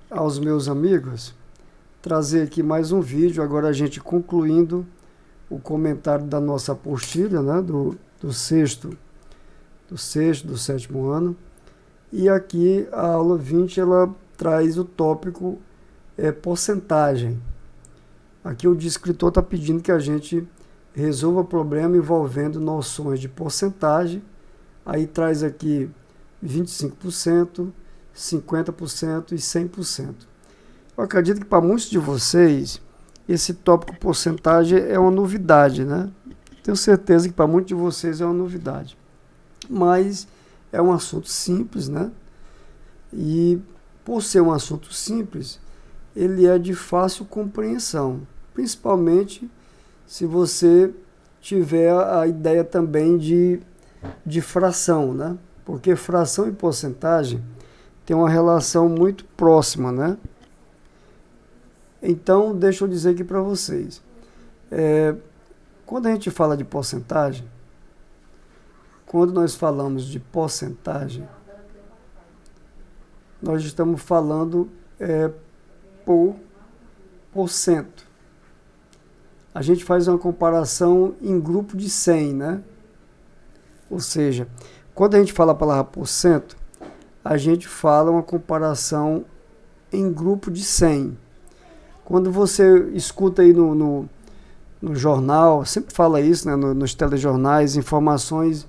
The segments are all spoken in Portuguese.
aos meus amigos, trazer aqui mais um vídeo, agora a gente concluindo o comentário da nossa apostila, né, do sexto, do sétimo ano. E aqui a aula 20 ela traz o tópico porcentagem. Aqui o descritor está pedindo que a gente resolva o problema envolvendo noções de porcentagem. Aí traz aqui 25%, 50% e 100%. Eu acredito que para muitos de vocês esse tópico porcentagem é uma novidade, né? Tenho certeza que para muitos de vocês é uma novidade. Mas é um assunto simples, né? E por ser um assunto simples, ele é de fácil compreensão, principalmente se você tiver a ideia também de fração, né? Porque fração e porcentagem tem uma relação muito próxima, né? Então, deixa eu dizer aqui para vocês. Quando a gente fala de porcentagem, quando nós falamos de porcentagem, nós estamos falando por cento. A gente faz uma comparação em grupo de 100, né? Ou seja, quando a gente fala a palavra por cento, a gente fala uma comparação em grupo de 100. Quando você escuta aí no jornal, sempre fala isso, né, nos telejornais, informações,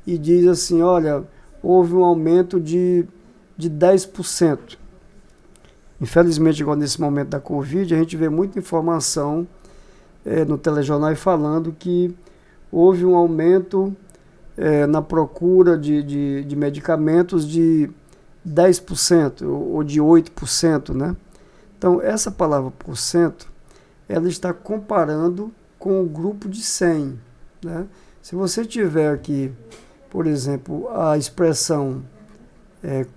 e diz assim, olha, houve um aumento de 10%. Infelizmente, igual nesse momento da Covid, a gente vê muita informação no telejornal falando que houve um aumento na procura de medicamentos de 10% ou de 8%, né? Então, essa palavra por cento, ela está comparando com o grupo de 100, né? Se você tiver aqui, por exemplo, a expressão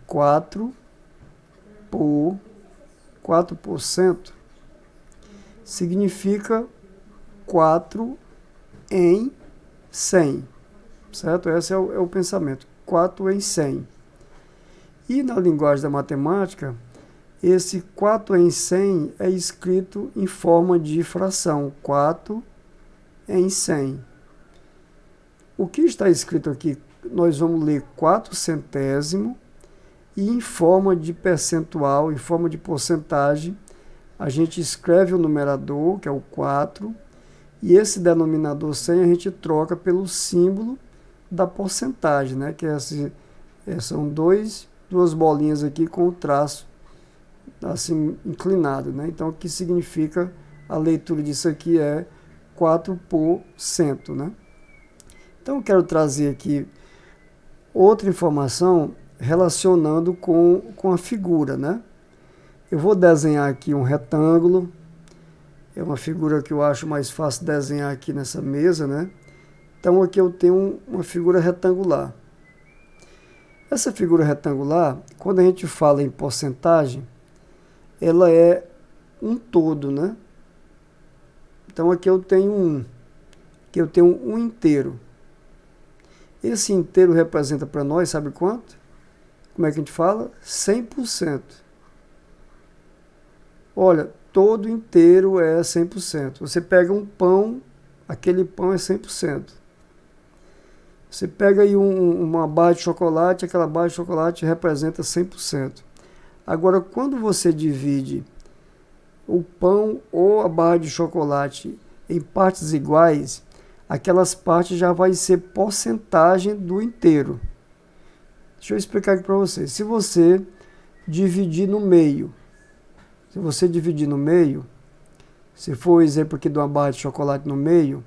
4%, significa 4 em 100, certo? Esse é o pensamento, 4 em 100. E na linguagem da matemática, esse 4 em 100 é escrito em forma de fração, 4 em 100. O que está escrito aqui, nós vamos ler 4 centésimo, e em forma de percentual, em forma de porcentagem, a gente escreve o numerador, que é o 4, e esse denominador 100 a gente troca pelo símbolo da porcentagem, né? Que são duas bolinhas aqui com o traço assim inclinado, né? Então, o que significa a leitura disso aqui é 4%, né? Então, eu quero trazer aqui outra informação relacionando com a figura, né? Eu vou desenhar aqui um retângulo, é uma figura que eu acho mais fácil desenhar aqui nessa mesa, né? Então, aqui eu tenho uma figura retangular. Essa figura retangular, quando a gente fala em porcentagem, ela é um todo, né? Então, aqui eu tenho um inteiro. Esse inteiro representa para nós, sabe quanto? Como é que a gente fala? 100%. Olha, todo inteiro é 100%. Você pega um pão, aquele pão é 100%. Você pega aí uma barra de chocolate, aquela barra de chocolate representa 100%. Agora, quando você divide o pão ou a barra de chocolate em partes iguais, aquelas partes já vai ser porcentagem do inteiro. Deixa eu explicar aqui para vocês. Se você dividir no meio, se for o exemplo aqui de uma barra de chocolate no meio,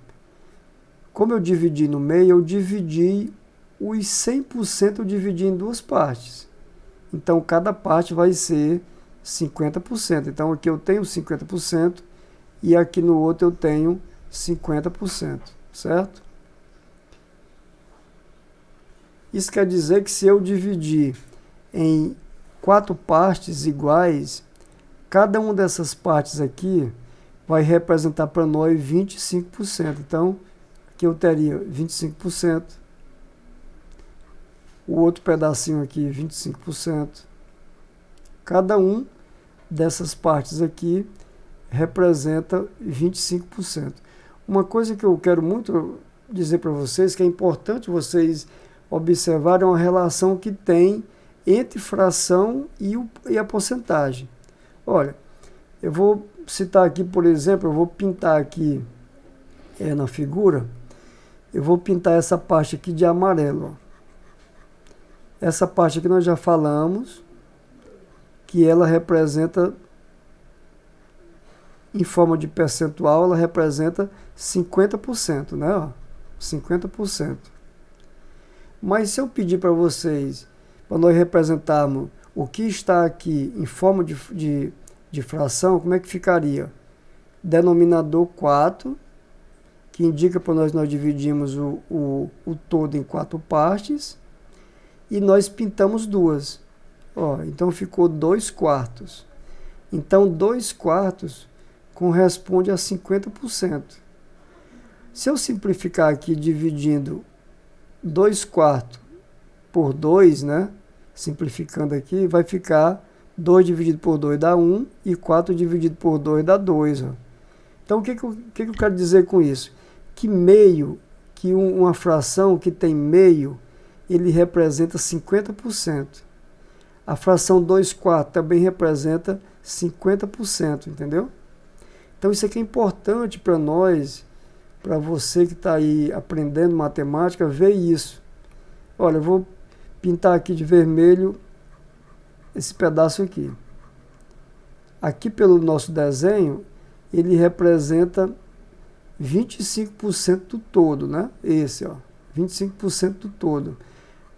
como eu dividi no meio, eu dividi os 100%, eu dividi em duas partes. Então, cada parte vai ser 50%. Então, aqui eu tenho 50% e aqui no outro eu tenho 50%, certo? Isso quer dizer que se eu dividir em 4 partes iguais, cada uma dessas partes aqui vai representar para nós 25%. Então, aqui eu teria 25%, o outro pedacinho aqui 25%. Cada um dessas partes aqui representa 25%. Uma coisa que eu quero muito dizer para vocês, que é importante vocês observarem uma relação que tem entre fração e a porcentagem. Olha, eu vou citar aqui, por exemplo, eu vou pintar aqui na figura, eu vou pintar essa parte aqui de amarelo. Ó. Essa parte aqui nós já falamos que ela representa, em forma de percentual, ela representa 50%, né? Ó, 50%. Mas se eu pedir para vocês, para nós representarmos o que está aqui em forma de fração, como é que ficaria? Denominador 4, que indica para nós dividimos o todo em 4 partes, e nós pintamos 2. Ó, então ficou 2/4. Então 2/4 corresponde a 50%. Se eu simplificar aqui dividindo 2/4 por 2, né? Simplificando aqui, vai ficar 2 dividido por 2 dá 1 e 4 dividido por 2 dá 2. Ó. Então o que eu quero dizer com isso? Que meio, que uma fração que tem meio, ele representa 50%. A fração 2/4 também representa 50%, entendeu? Então isso aqui é importante para nós, para você que está aí aprendendo matemática, ver isso. Olha, eu vou pintar aqui de vermelho esse pedaço aqui. Aqui pelo nosso desenho, ele representa 25% do todo, né? Esse, ó, 25% do todo.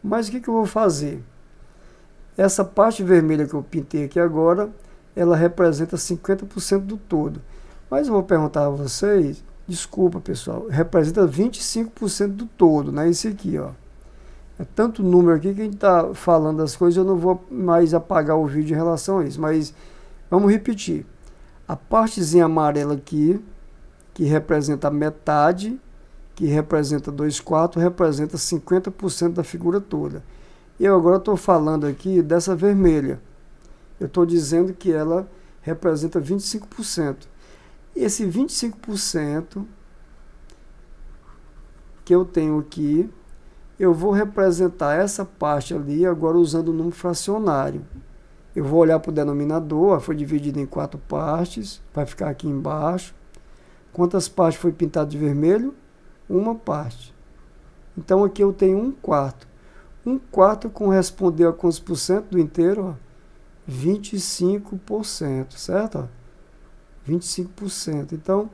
Mas o que eu vou fazer? Essa parte vermelha que eu pintei aqui agora, ela representa 50% do todo. Mas eu vou perguntar a vocês, desculpa pessoal, representa 25% do todo, né? Esse aqui, ó. É tanto número aqui que a gente está falando das coisas, eu não vou mais apagar o vídeo em relação a isso. Mas vamos repetir. A partezinha amarela aqui, que representa a metade, que representa 2/4, representa 50% da figura toda. Eu agora estou falando aqui dessa vermelha. Eu estou dizendo que ela representa 25%. Esse 25% que eu tenho aqui, eu vou representar essa parte ali agora usando o número fracionário. Eu vou olhar para o denominador, foi dividido em 4 partes, vai ficar aqui embaixo. Quantas partes foi pintado de vermelho? Uma parte. Então aqui eu tenho 1/4. 1/4 correspondeu a quantos por cento do inteiro? Ó? 25%, certo? Ó? 25%. Então,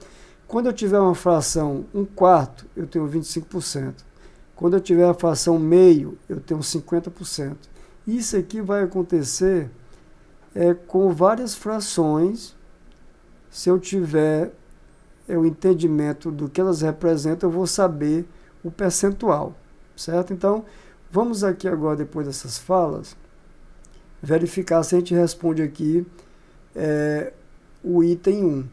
quando eu tiver uma fração 1/4, eu tenho 25%. Quando eu tiver a fração meio, eu tenho 50%. Isso aqui vai acontecer com várias frações. Se eu tiver o entendimento do que elas representam, eu vou saber o percentual, certo? Então, vamos aqui agora, depois dessas falas, verificar se a gente responde aqui o item 1.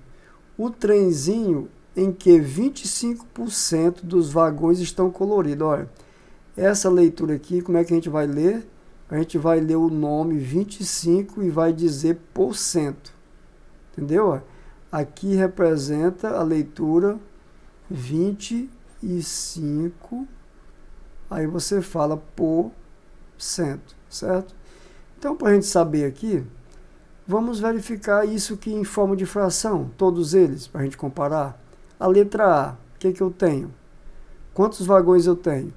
O trenzinho em que 25% dos vagões estão coloridos. Olha, essa leitura aqui, como é que a gente vai ler? A gente vai ler o nome 25 e vai dizer %. Entendeu? Olha, aqui representa a leitura 25, aí você fala %, certo? Então, para a gente saber aqui, vamos verificar isso aqui em forma de fração, todos eles, para a gente comparar. A letra A, o que eu tenho? Quantos vagões eu tenho?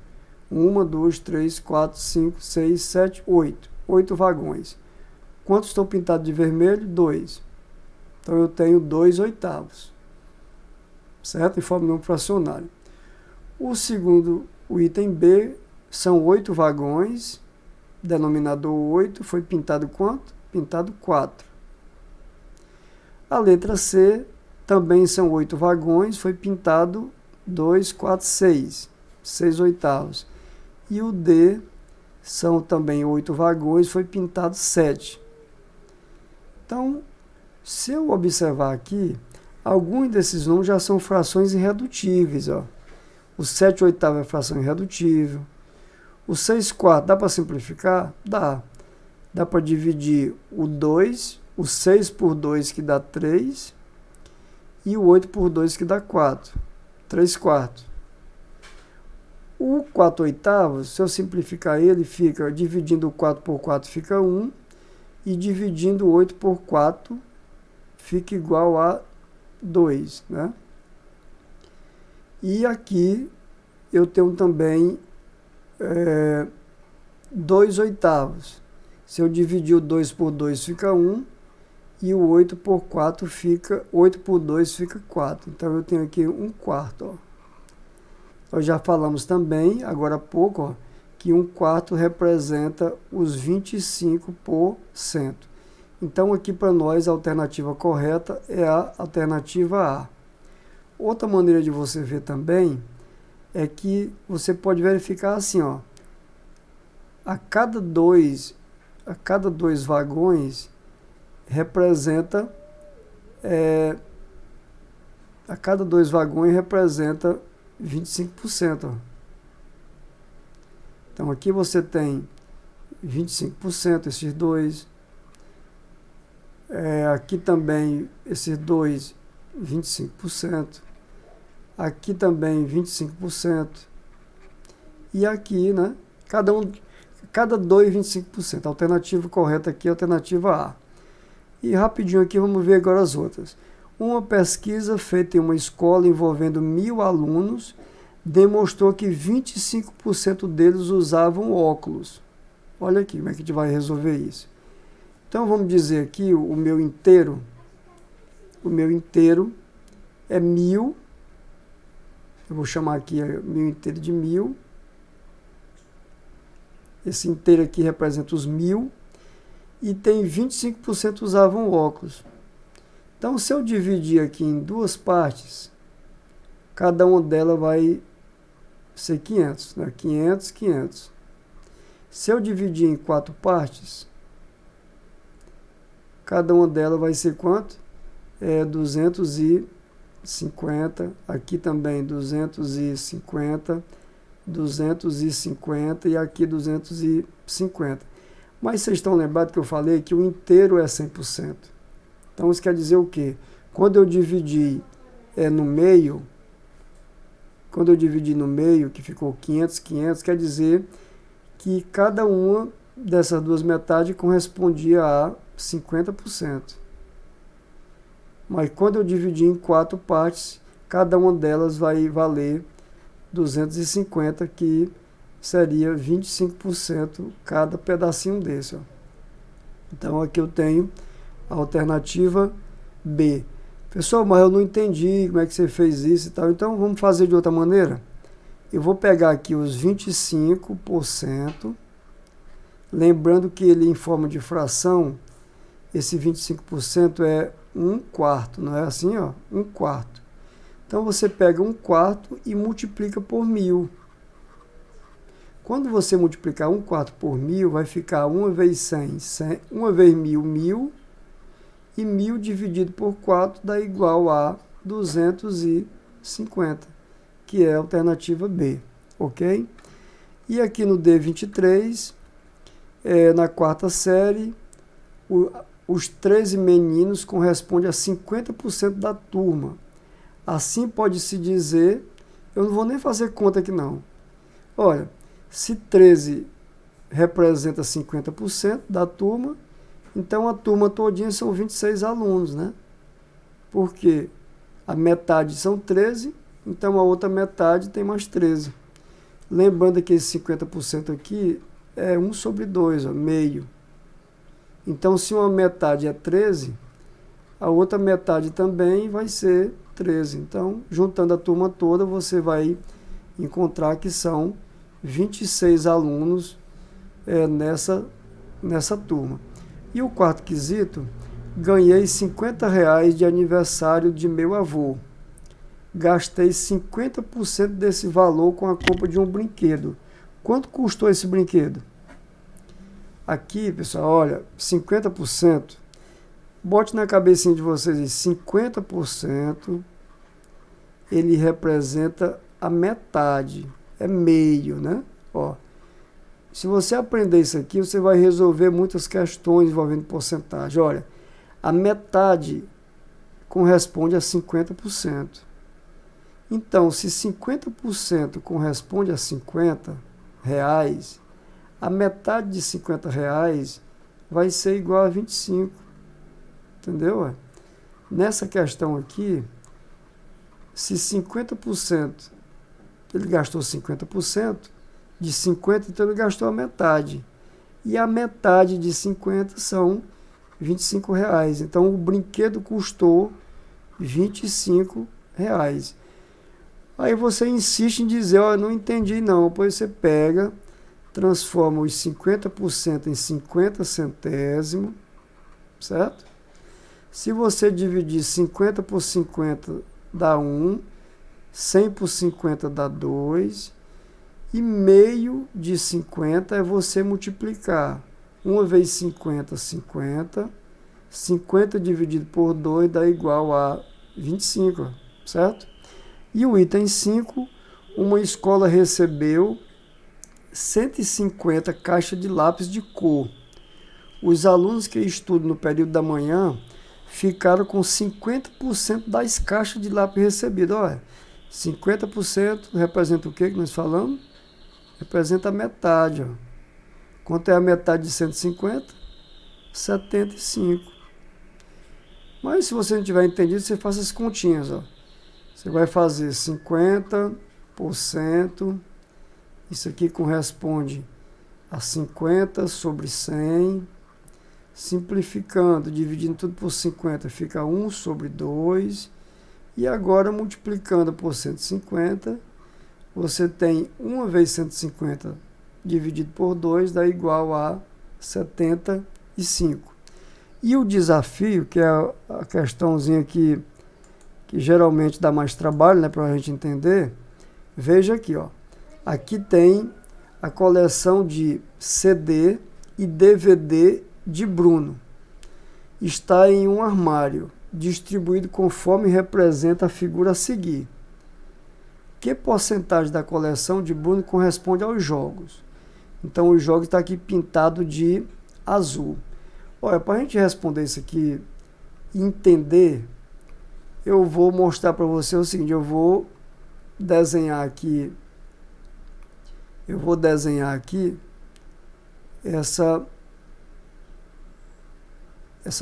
1, 2, 3, 4, 5, 6, 7, 8. 8 vagões. Quantos estão pintados de vermelho? 2. Então eu tenho 2/8. Certo? Em forma de número fracionário. O segundo, o item B, são 8 vagões. Denominador 8. Foi pintado quanto? Pintado 4. A letra C também são 8 vagões. Foi pintado 2, 4, 6. 6/8. E o D são também 8 vagões. Foi pintado 7. Então, se eu observar aqui, alguns desses números já são frações irredutíveis. Ó. O 7/8 é fração irredutível. O 6/4 dá para simplificar? Dá. Dá para dividir o 2 o 6 por 2 que dá 3 e o 8 por 2 que dá 4, 3 quartos. O 4 oitavos, se eu simplificar ele, fica dividindo o 4 por 4 fica 1 e dividindo o 8 por 4 fica igual a 2, né? E aqui eu tenho também 2 oitavos. Se eu dividir o 2 por 2 fica 1 e o 8 por 4 fica, 8 por 2 fica 4. Então eu tenho aqui 1 quarto, ó. Nós já falamos também, agora há pouco, ó, que 1 quarto representa os 25%. Então aqui para nós a alternativa correta é a alternativa A. Outra maneira de você ver também é que você pode verificar assim, ó, a cada dois vagões representa a cada 2 vagões representa 25%. Ó. Então aqui você tem 25%, esses dois. Aqui também esses dois, 25%. Aqui também 25%. E aqui, né? Cada dois, 25%. A alternativa correta aqui é a alternativa A. E rapidinho aqui vamos ver agora as outras. Uma pesquisa feita em uma escola envolvendo 1.000 alunos demonstrou que 25% deles usavam óculos. Olha aqui como é que a gente vai resolver isso. Então vamos dizer aqui o meu inteiro é 1.000. Eu vou chamar aqui o meu inteiro de 1.000. Esse inteiro aqui representa os 1.000. E tem 25% usavam óculos. Então, se eu dividir aqui em duas partes, cada uma delas vai ser 500, né? 500, 500. Se eu dividir em 4 partes, cada uma delas vai ser quanto? 250. Aqui também 250, 250 e aqui 250. Mas vocês estão lembrados que eu falei que o inteiro é 100%. Então isso quer dizer o quê? Quando eu dividi no meio, que ficou 500, 500, quer dizer que cada uma dessas duas metades correspondia a 50%. Mas quando eu dividi em 4 partes, cada uma delas vai valer 250, que seria 25% cada pedacinho desse. Ó. Então aqui eu tenho a alternativa B. Pessoal, mas eu não entendi como é que você fez isso e tal. Então vamos fazer de outra maneira. Eu vou pegar aqui os 25%, lembrando que ele em forma de fração, esse 25% é 1 quarto, não é assim? Ó, 1 quarto. Então você pega 1 quarto e multiplica por 1.000. Quando você multiplicar 1 quarto por 1.000, vai ficar 1 vezes 100, 1 vezes 1.000, 1.000, e 1.000 dividido por 4 dá igual a 250, que é a alternativa B, ok? E aqui no D23, na 4ª série, os 13 meninos correspondem a 50% da turma. Assim pode-se dizer, eu não vou nem fazer conta aqui não. Olha, se 13 representa 50% da turma, então a turma todinha são 26 alunos, né? Porque a metade são 13, então a outra metade tem mais 13. Lembrando que esse 50% aqui é 1 sobre 2, ó, meio. Então se uma metade é 13, a outra metade também vai ser 13. Então, juntando a turma toda, você vai encontrar que são 26 alunos nessa turma. E o quarto quesito, ganhei R$50 de aniversário de meu avô. Gastei 50% desse valor com a compra de um brinquedo. Quanto custou esse brinquedo? Aqui, pessoal, olha, 50%. Bote na cabecinha de vocês, 50% ele representa a metade, é meio, né? Ó, se você aprender isso aqui, você vai resolver muitas questões envolvendo porcentagem. Olha, a metade corresponde a 50%. Então, se 50% corresponde a 50 reais, a metade de 50 reais vai ser igual a 25. Entendeu? Nessa questão aqui, se 50%, ele gastou 50%, de 50, então ele gastou a metade. E a metade de 50 são 25 reais. Então, o brinquedo custou 25 reais. Aí você insiste em dizer, ó, não entendi não. Depois você pega, transforma os 50% em 50 centésimos, certo? Se você dividir 50 por 50 dá 1, 100 por 50 dá 2, e meio de 50 é você multiplicar 1 vezes 50, 50, 50 dividido por 2 dá igual a 25, certo? E o item 5, uma escola recebeu 150 caixas de lápis de cor. Os alunos que estudam no período da manhã ficaram com 50% das caixas de lápis recebidas. Olha, 50% representa o que nós falamos? Representa a metade. Ó. Quanto é a metade de 150? 75. Mas se você não tiver entendido, você faz as continhas. Ó. Você vai fazer 50%, isso aqui corresponde a 50 sobre 100, simplificando, dividindo tudo por 50, fica 1 sobre 2, e agora multiplicando por 150, você tem 1 vezes 150 dividido por 2 dá igual a 75. E o desafio, que é a questãozinha que geralmente dá mais trabalho, né, para a gente entender, veja aqui, ó. Aqui tem a coleção de CD e DVD de Bruno. Está em um armário, distribuído conforme representa a figura a seguir. Que porcentagem da coleção de Bruno corresponde aos jogos? Então, os jogos está aqui pintado de azul. Olha, para a gente responder isso aqui e entender, eu vou mostrar para você o seguinte, eu vou desenhar aqui essa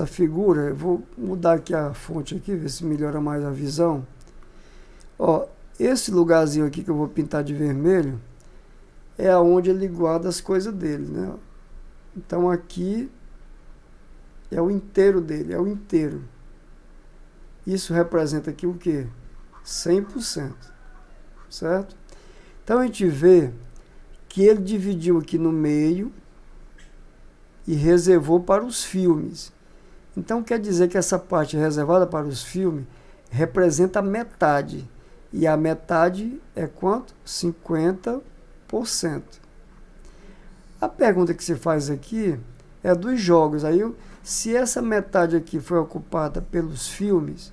figura. Eu vou mudar aqui a fonte aqui, ver se melhora mais a visão. Ó, esse lugarzinho aqui que eu vou pintar de vermelho é onde ele guarda as coisas dele, né? Então aqui é o inteiro dele, é o inteiro. Isso representa aqui o quê? 100%, certo? Então a gente vê que ele dividiu aqui no meio e reservou para os filmes. Então quer dizer que essa parte reservada para os filmes representa a metade. E a metade é quanto? 50%. A pergunta que se faz aqui é dos jogos. Aí, se essa metade aqui foi ocupada pelos filmes,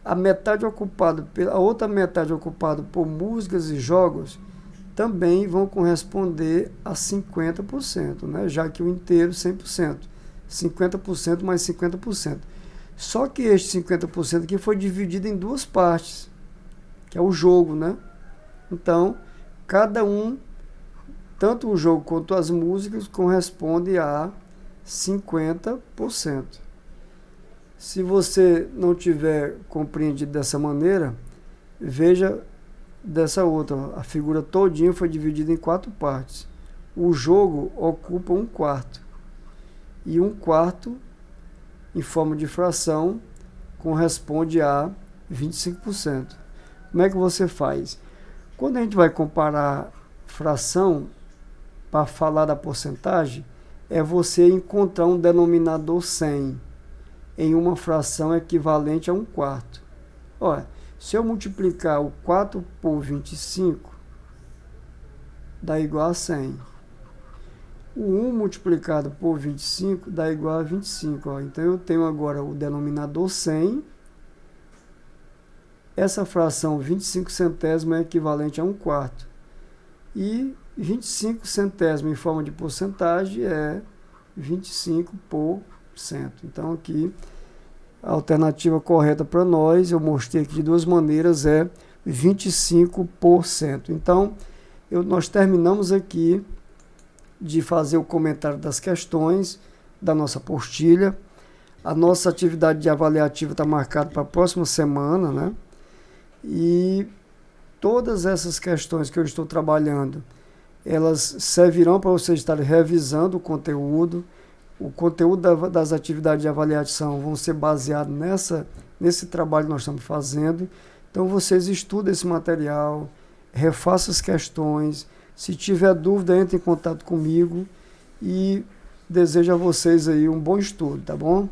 a outra metade ocupada por músicas e jogos também vão corresponder a 50%, né? Já que o inteiro 100%. 50% mais 50%. Só que este 50% aqui foi dividido em duas partes, que é o jogo, né? Então, cada um, tanto o jogo quanto as músicas, corresponde a 50%. Se você não tiver compreendido dessa maneira, veja dessa outra. A figura todinha foi dividida em 4 partes. O jogo ocupa 1/4. E 1/4, em forma de fração, corresponde a 25%. Como é que você faz? Quando a gente vai comparar fração, para falar da porcentagem, é você encontrar um denominador 100 em uma fração equivalente a 1/4. Olha, se eu multiplicar o 4 por 25, dá igual a 100. O 1 multiplicado por 25 dá igual a 25. Ó. Então, eu tenho agora o denominador 100. Essa fração 25 centésimos é equivalente a 1/4. E 25 centésimos em forma de porcentagem é 25 por Então, aqui, a alternativa correta para nós, eu mostrei aqui de duas maneiras, é 25%. Então, nós terminamos aqui de fazer o comentário das questões da nossa apostila. A nossa atividade de avaliativa está marcada para a próxima semana, né? E todas essas questões que eu estou trabalhando, elas servirão para vocês estarem revisando o conteúdo. O conteúdo das atividades de avaliação vão ser baseados nesse trabalho que nós estamos fazendo. Então, vocês estudem esse material, refaçam as questões. Se tiver dúvida, entre em contato comigo e desejo a vocês aí um bom estudo, tá bom?